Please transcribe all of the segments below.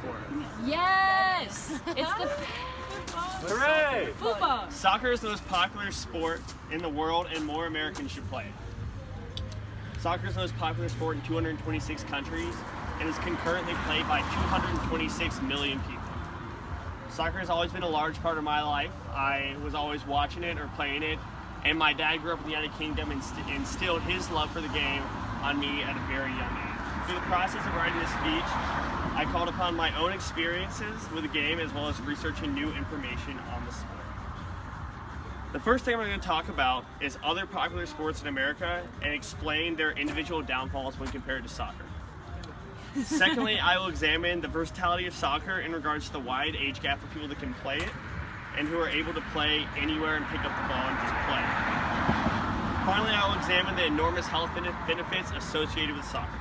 sport. Yes! It's the Hooray! football. Soccer is the most popular sport in the world, and more Americans should play it. Soccer is the most popular sport in 226 countries and is concurrently played by 226 million people. Soccer has always been a large part of my life. I was always watching it or playing it, and my dad grew up in the United Kingdom and instilled his love for the game on me at a very young age. Through the process of writing this speech, I called upon my own experiences with the game as well as researching new information on the sport. The first thing we're going to talk about is other popular sports in America and explain their individual downfalls when compared to soccer. Secondly, I will examine the versatility of soccer in regards to the wide age gap for people that can play it and who are able to play anywhere and pick up the ball and just play. Finally, I will examine the enormous health benefits associated with soccer.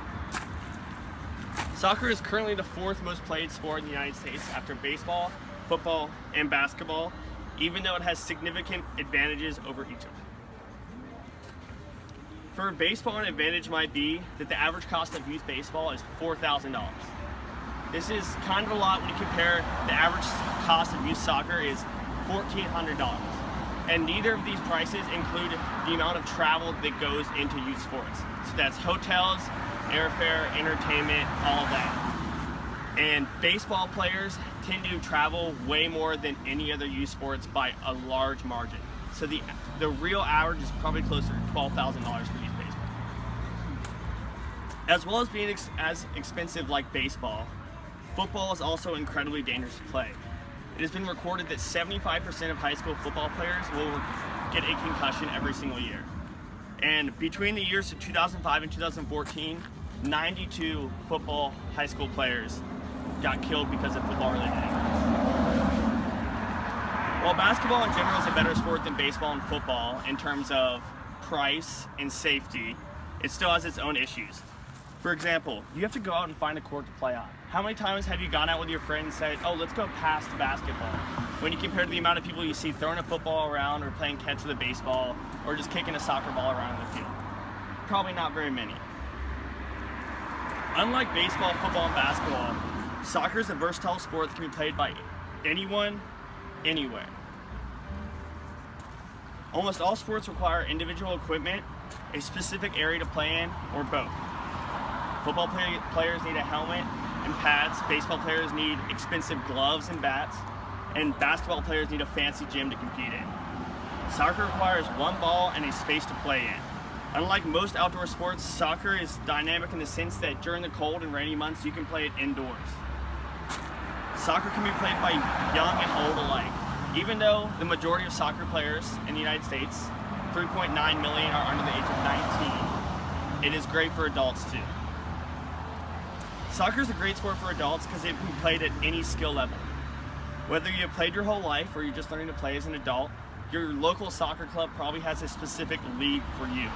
Soccer is currently the fourth most played sport in the United States after baseball, football, and basketball, even though it has significant advantages over each of them. For baseball, an advantage might be that the average cost of youth baseball is $4,000. This is kind of a lot when you compare the average cost of youth soccer is $1,400. And neither of these prices include the amount of travel that goes into youth sports. So that's hotels, airfare, entertainment, all of that. And baseball players tend to travel way more than any other youth sports by a large margin. So the real average is probably closer to $12,000 for youth baseball. As well as being as expensive like baseball, football is also incredibly dangerous to play. It has been recorded that 75% of high school football players will get a concussion every single year. And between the years of 2005 and 2014, 92 football high school players got killed because of football-related injuries. While basketball in general is a better sport than baseball and football in terms of price and safety, it still has its own issues. For example, you have to go out and find a court to play on. How many times have you gone out with your friend and said, oh, let's go past basketball? When you compare to the amount of people you see throwing a football around or playing catch with a baseball or just kicking a soccer ball around the field. Probably not very many. Unlike baseball, football, and basketball, soccer is a versatile sport that can be played by anyone, anywhere. Almost all sports require individual equipment, a specific area to play in, or both. Football players need a helmet and pads, baseball players need expensive gloves and bats, and basketball players need a fancy gym to compete in. Soccer requires one ball and a space to play in. Unlike most outdoor sports, soccer is dynamic in the sense that during the cold and rainy months, you can play it indoors. Soccer can be played by young and old alike. Even though the majority of soccer players in the United States, 3.9 million, are under the age of 19, it is great for adults too. Soccer is a great sport for adults because it can be played at any skill level. Whether you have played your whole life or you're just learning to play as an adult, your local soccer club probably has a specific league for you.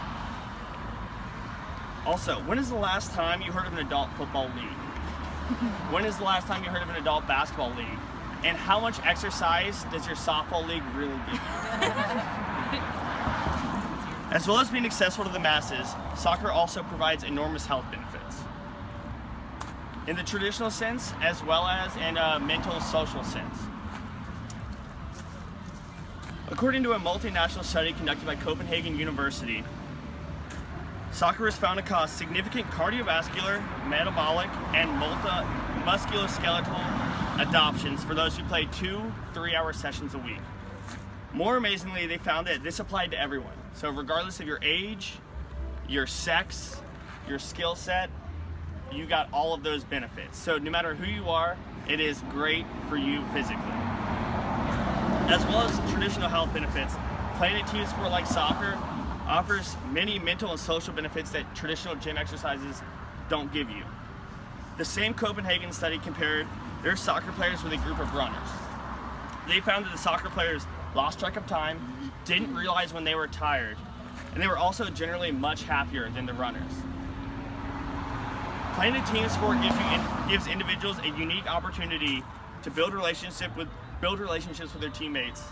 Also, when is the last time you heard of an adult football league? When is the last time you heard of an adult basketball league? And how much exercise does your softball league really give you? As well as being accessible to the masses, soccer also provides enormous health benefits. In the traditional sense, as well as in a mental and social sense. According to a multinational study conducted by Copenhagen University, soccer is found to cause significant cardiovascular, metabolic, and musculoskeletal adoptions for those who play 2 3-hour sessions a week. More amazingly, they found that this applied to everyone. So regardless of your age, your sex, your skill set, you got all of those benefits. So no matter who you are, it is great for you physically. As well as traditional health benefits, playing a team sport like soccer offers many mental and social benefits that traditional gym exercises don't give you. The same Copenhagen study compared their soccer players with a group of runners. They found that the soccer players lost track of time, didn't realize when they were tired, and they were also generally much happier than the runners. Playing a team sport gives individuals a unique opportunity to build relationships with their teammates,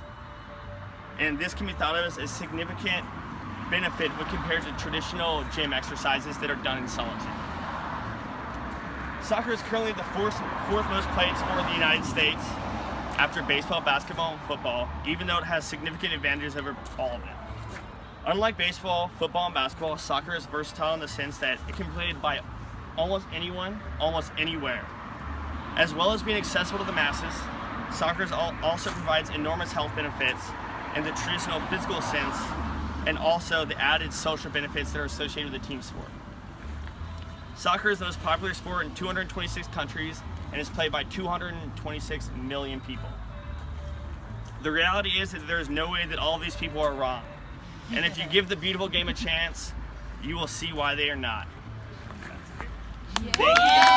and this can be thought of as a significant benefit when compared to traditional gym exercises that are done in solitude. Soccer is currently the fourth most played sport in the United States after baseball, basketball, and football, even though it has significant advantages over all of them. Unlike baseball, football, and basketball, soccer is versatile in the sense that it can be played by almost anyone, almost anywhere. As well as being accessible to the masses, soccer also provides enormous health benefits in the traditional physical sense, and also the added social benefits that are associated with the team sport. Soccer is the most popular sport in 226 countries and is played by 226 million people. The reality is that there is no way that all of these people are wrong. And if you give the beautiful game a chance, you will see why they are not. Yeah.